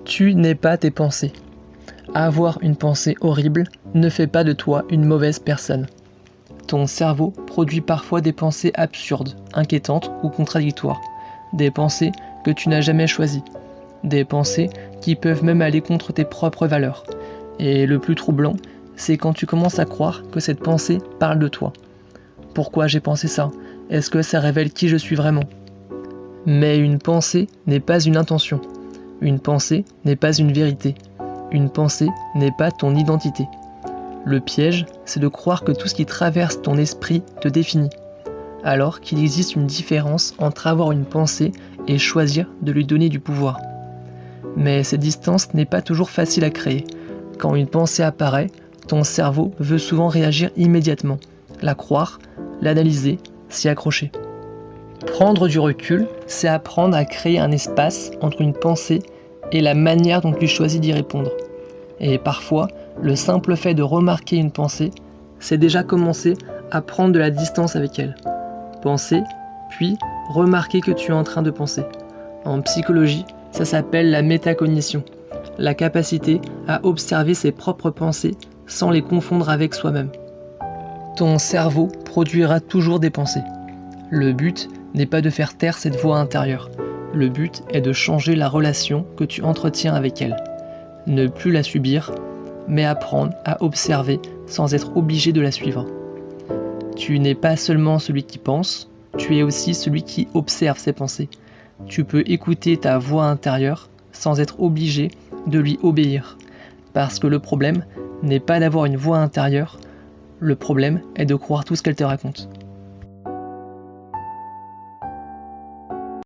Tu n'es pas tes pensées. Avoir une pensée horrible ne fait pas de toi une mauvaise personne. Ton cerveau produit parfois des pensées absurdes, inquiétantes ou contradictoires. Des pensées que tu n'as jamais choisies. Des pensées qui peuvent même aller contre tes propres valeurs. Et le plus troublant, c'est quand tu commences à croire que cette pensée parle de toi. Pourquoi j'ai pensé ça? Est-ce que ça révèle qui je suis vraiment? Mais une pensée n'est pas une intention. Une pensée n'est pas une vérité. Une pensée n'est pas ton identité. Le piège, c'est de croire que tout ce qui traverse ton esprit te définit, alors qu'il existe une différence entre avoir une pensée et choisir de lui donner du pouvoir. Mais cette distance n'est pas toujours facile à créer. Quand une pensée apparaît, ton cerveau veut souvent réagir immédiatement, la croire, l'analyser, s'y accrocher. Prendre du recul, c'est apprendre à créer un espace entre une pensée et la manière dont tu choisis d'y répondre. Et parfois, le simple fait de remarquer une pensée, c'est déjà commencer à prendre de la distance avec elle. Penser, puis remarquer que tu es en train de penser. En psychologie, ça s'appelle la métacognition, la capacité à observer ses propres pensées sans les confondre avec soi-même. Ton cerveau produira toujours des pensées. Le but n'est pas de faire taire cette voix intérieure. Le but est de changer la relation que tu entretiens avec elle. Ne plus la subir, mais apprendre à observer sans être obligé de la suivre. Tu n'es pas seulement celui qui pense, tu es aussi celui qui observe ses pensées. Tu peux écouter ta voix intérieure sans être obligé de lui obéir. Parce que le problème n'est pas d'avoir une voix intérieure, le problème est de croire tout ce qu'elle te raconte.